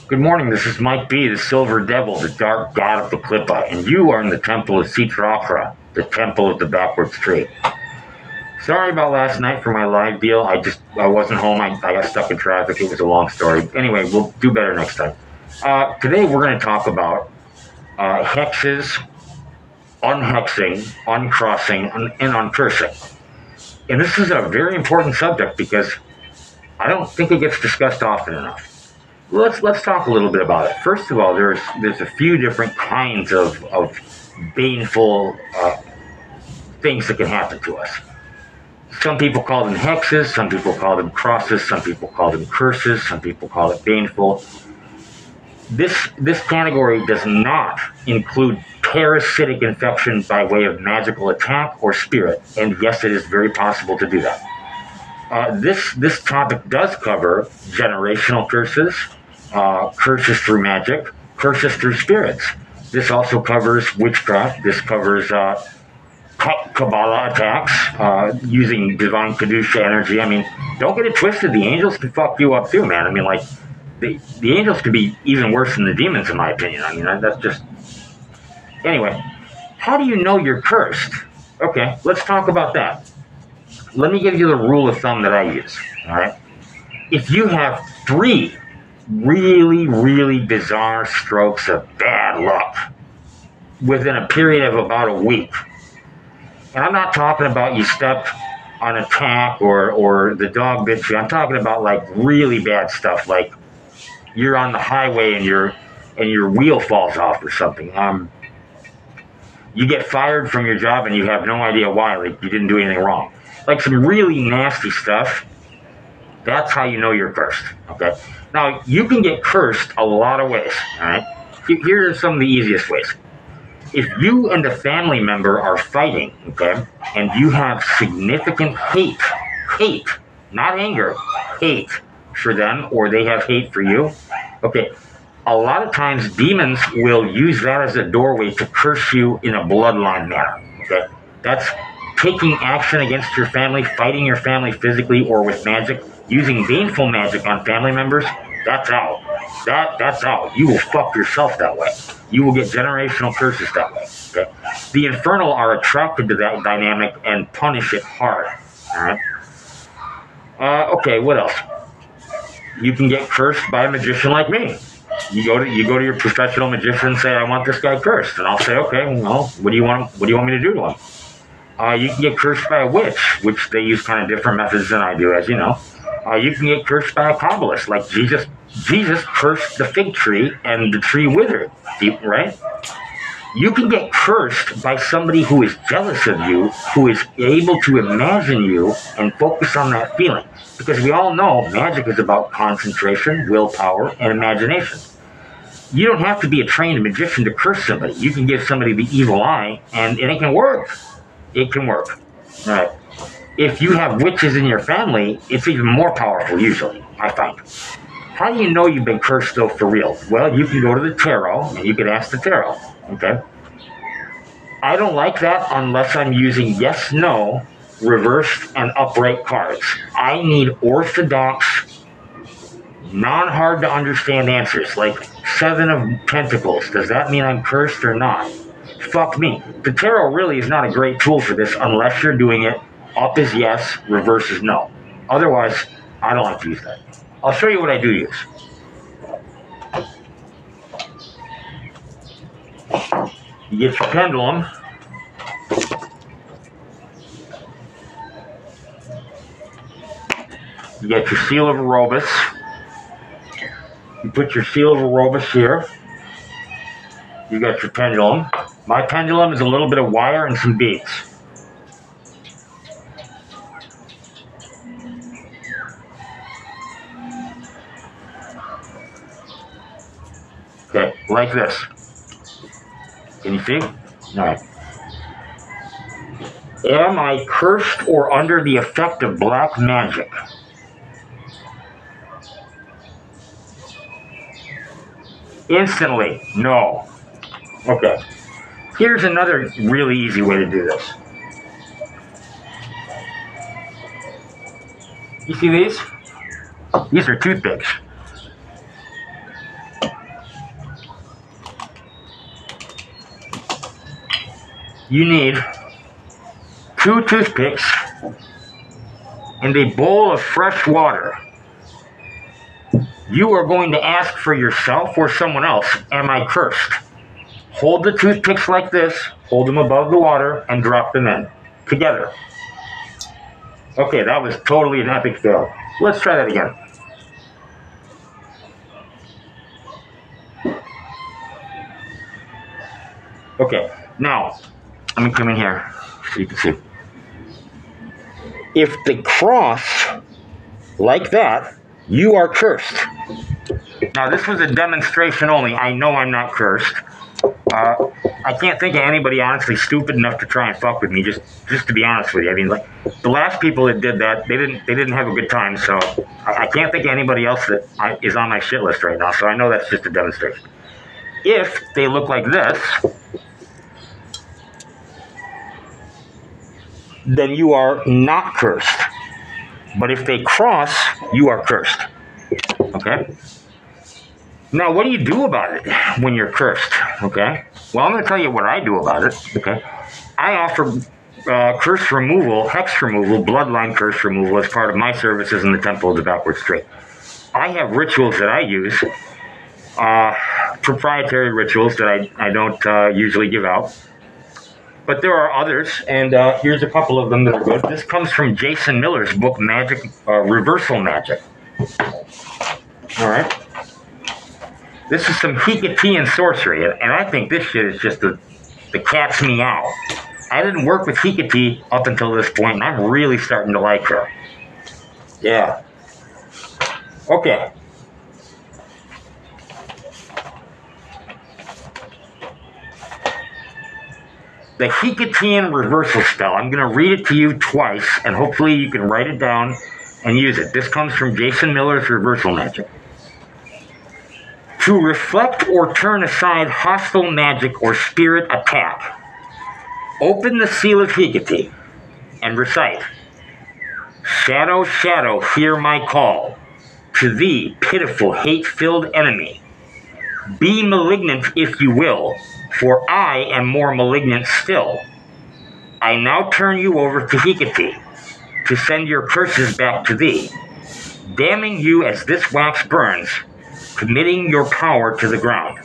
Good morning, this is Mike B., the Silver Devil, the Dark God of the Klippa, and you are in the Temple of Sitrakra, the Temple of the Backwards Tree. Sorry about last night for my live deal. I wasn't home. I got stuck in traffic. It was a long story. Anyway, we'll do better next time. Today we're going to talk about hexes, unhexing, uncrossing, and uncursing. And this is a very important subject because I don't think it gets discussed often enough. Let's talk a little bit about it. First of all, there's a few different kinds of baneful things that can happen to us. Some people call them hexes, some people call them crosses, some people call them curses, some people call it baneful. This category does not include parasitic infection by way of magical attack or spirit, and yes, it is very possible to do that. This topic does cover generational curses, curses through magic, curses through spirits. This also covers witchcraft. This covers Kabbalah attacks using divine Kedusha energy. I mean, don't get it twisted. The angels can fuck you up too, man. I mean, like, the angels could be even worse than the demons, in my opinion. I mean, that's just... Anyway, how do you know you're cursed? Okay, let's talk about that. Let me give you the rule of thumb that I use, all right? If you have 3 really, really bizarre strokes of bad luck within a period of about a week, and I'm not talking about you stepped on a tack or the dog bit you. I'm talking about like really bad stuff, like you're on the highway and your wheel falls off or something. You get fired from your job and you have no idea why, like you didn't do anything wrong. Like some really nasty stuff. That's how you know you're cursed, okay? Now, you can get cursed a lot of ways, all right? Here are some of the easiest ways. If you and a family member are fighting, okay, and you have significant hate, not anger, hate for them, or they have hate for you, okay, a lot of times demons will use that as a doorway to curse you in a bloodline manner, okay? That's taking action against your family, fighting your family physically or with magic, using baneful magic on family members. That's out. That's out. You will fuck yourself that way. You will get generational curses that way. Okay? The infernal are attracted to that dynamic and punish it hard. All right. Okay. What else? You can get cursed by a magician like me. You go to your professional magician and say, "I want this guy cursed," and I'll say, "Okay, well, what do you want me to do to him?" You can get cursed by a witch, which they use kind of different methods than I do, as you know. You can get cursed by a Kabbalist, like Jesus cursed the fig tree and the tree withered, right? You can get cursed by somebody who is jealous of you, who is able to imagine you and focus on that feeling. Because we all know magic is about concentration, willpower, and imagination. You don't have to be a trained magician to curse somebody. You can give somebody the evil eye, and it can work. It can work. All right. If you have witches in your family, it's even more powerful, usually, I find. How do you know you've been cursed, though, for real? Well, you can go to the tarot, and you can ask the tarot, okay? I don't like that unless I'm using yes, no, reversed, and upright cards. I need orthodox, non-hard-to-understand answers, like 7 of Pentacles. Does that mean I'm cursed or not? Fuck me. The tarot really is not a great tool for this unless you're doing it up is yes, reverse is no. Otherwise, I don't like to use that. I'll show you what I do use. You get your pendulum. You get your seal of Orobus. You put your seal of Orobus here. You got your pendulum. My pendulum is a little bit of wire and some beads. Okay, like this. Can you see? All right. Am I cursed or under the effect of black magic? Instantly, no. Okay. Here's another really easy way to do this. You see these? These are toothpicks. you need 2 toothpicks and a bowl of fresh water. You are going to ask for yourself or someone else, am I cursed? Hold the toothpicks like this, hold them above the water, and drop them in. Together. Okay, that was totally an epic fail. Let's try that again. Okay, now, let me come in here so you can see. If they cross like that, you are cursed. Now, this was a demonstration only. I know I'm not cursed. I can't think of anybody honestly stupid enough to try and fuck with me. Just to be honest with you, I mean, like the last people that did that, they didn't have a good time. So I can't think of anybody else that is on my shit list right now. So I know that's just a demonstration. If they look like this, then you are not cursed. But if they cross, you are cursed. Okay? Now, what do you do about it when you're cursed? Okay? Well, I'm going to tell you what I do about it. Okay? I offer curse removal, hex removal, bloodline curse removal as part of my services in the Temple of the Backward Strait. I have rituals that I use, proprietary rituals that I don't usually give out. But there are others, and here's a couple of them that are good. This comes from Jason Miller's book, Magic, Reversal Magic. All right? This is some Hecatean sorcery, and I think this shit is just the cat's meow. I didn't work with Hecate up until this point, and I'm really starting to like her. Yeah. Okay. The Hecatean reversal spell. I'm going to read it to you twice, and hopefully you can write it down and use it. This comes from Jason Miller's Reversal Magic. To reflect or turn aside hostile magic or spirit attack, open the seal of Hecate and recite, Shadow, shadow, hear my call. To thee, pitiful, hate-filled enemy. Be malignant if you will, for I am more malignant still. I now turn you over to Hecate to send your curses back to thee, damning you as this wax burns, committing your power to the ground.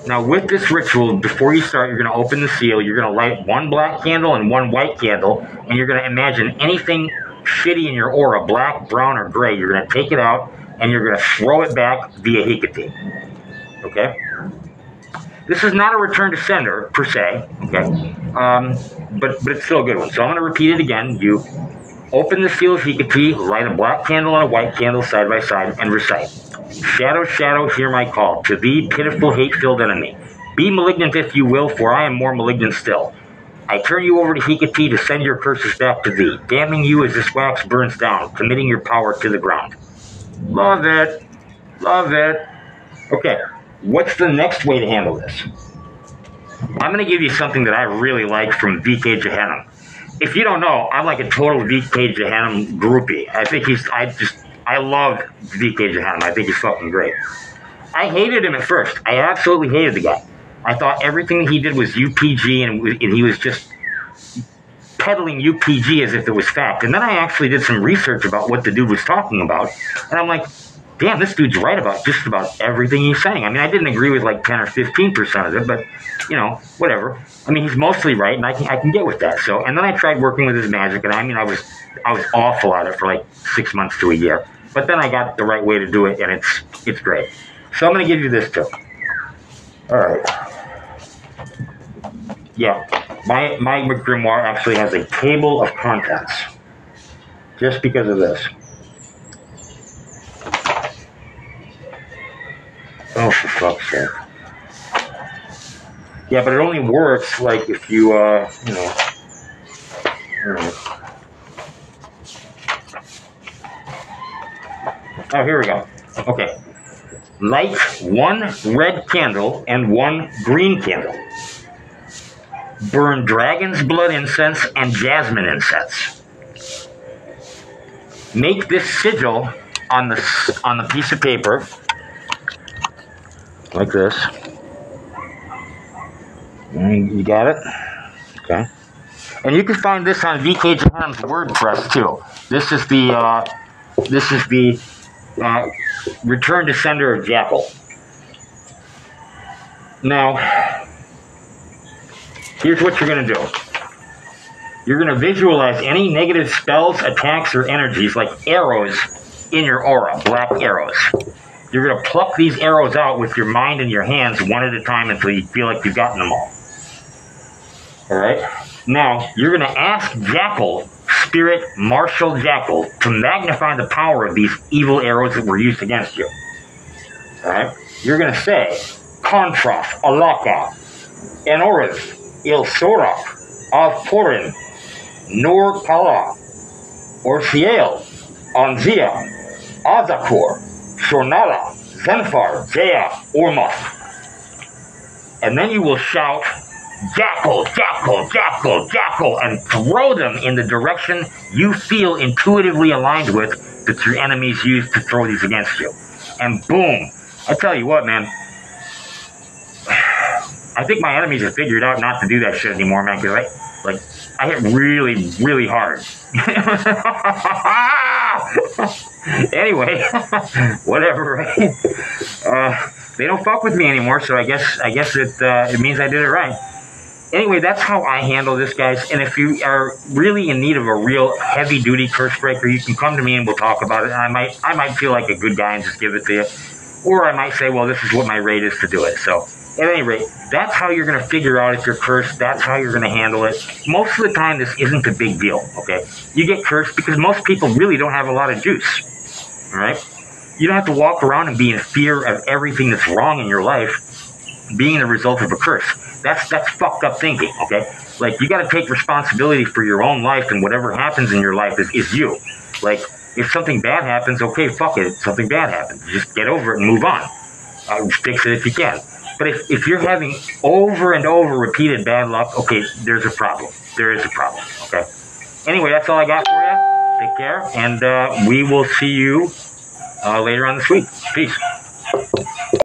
Now, with this ritual, before you start, you're going to open the seal, you're going to light 1 black candle and 1 white candle, and you're going to imagine anything shitty in your aura, black, brown, or gray, you're going to take it out, and you're going to throw it back via Hecate. Okay? This is not a return to sender, per se, okay? But it's still a good one. So I'm going to repeat it again. You open the seal of Hecate, light a black candle and a white candle side by side, and recite, Shadow, shadow, hear my call. To thee, pitiful, hate-filled enemy. Be malignant if you will, for I am more malignant still. I turn you over to Hecate to send your curses back to thee, damning you as this wax burns down, committing your power to the ground. Love it. Love it. Okay, what's the next way to handle this? I'm going to give you something that I really like from VK Jehanam. If you don't know, I'm like a total VK Jehanam groupie. I love VK Jehanam. I think he's fucking great. I hated him at first. I absolutely hated the guy. I thought everything that he did was UPG, and he was just peddling UPG as if it was fact. And then I actually did some research about what the dude was talking about, and I'm like, damn, this dude's right about just about everything he's saying. I mean, I didn't agree with like 10 or 15% of it, but, you know, whatever. I mean, he's mostly right, and I can get with that. So, and then I tried working with his magic, and I mean, I was awful at it for like 6 months to a year. But then I got the right way to do it, and it's great. So I'm going to give you this too. All right. Yeah, my grimoire actually has a table of contents, just because of this. Oh, for fuck's sake. Yeah, but it only works like if you, you know. Oh, here we go. Okay. Light 1 red candle and 1 green candle. Burn dragon's blood incense and jasmine incense. Make this sigil on the piece of paper, like this. You got it? Okay. And you can find this on VK Jahan's WordPress too. This is the Return to Sender of Jackal. Now, here's what you're going to do. You're going to visualize any negative spells, attacks, or energies like arrows in your aura, black arrows. You're going to pluck these arrows out with your mind and your hands one at a time until you feel like you've gotten them all. Alright? Now, you're going to ask Jackal, Spirit Martial Jackal, to magnify the power of these evil arrows that were used against you. Alright? You're going to say, Contraf, Alaka, Enoris, Il Soraf, Avporin, Nur Kala, Orsiel, Anzia, Azakur, Shornala, Zenfar, Jaya, Ormoth. And then you will shout, Jackal, Jackal, Jackal, Jackal, and throw them in the direction you feel intuitively aligned with that your enemies use to throw these against you. And boom. I tell you what, man. I think my enemies have figured out not to do that shit anymore, man, because I hit really, really hard. Anyway, whatever, right? They don't fuck with me anymore, so I guess it means I did it right. Anyway, that's how I handle this, guys. And if you are really in need of a real heavy-duty curse breaker, you can come to me and we'll talk about it. And I might feel like a good guy and just give it to you. Or I might say, well, this is what my rate is to do it. So, at any rate, that's how you're going to figure out if you're cursed. That's how you're going to handle it. Most of the time, this isn't a big deal, okay? You get cursed because most people really don't have a lot of juice, all right? You don't have to walk around and be in fear of everything that's wrong in your life being the result of a curse. That's fucked up thinking, okay? Like, you got to take responsibility for your own life, and whatever happens in your life is you. Like, if something bad happens, okay, fuck it. Something bad happens. Just get over it and move on. Fix it if you can. But if you're having over and over repeated bad luck, okay, there's a problem. There is a problem, okay? Anyway, that's all I got for you. Take care, and we will see you later on this week. Peace.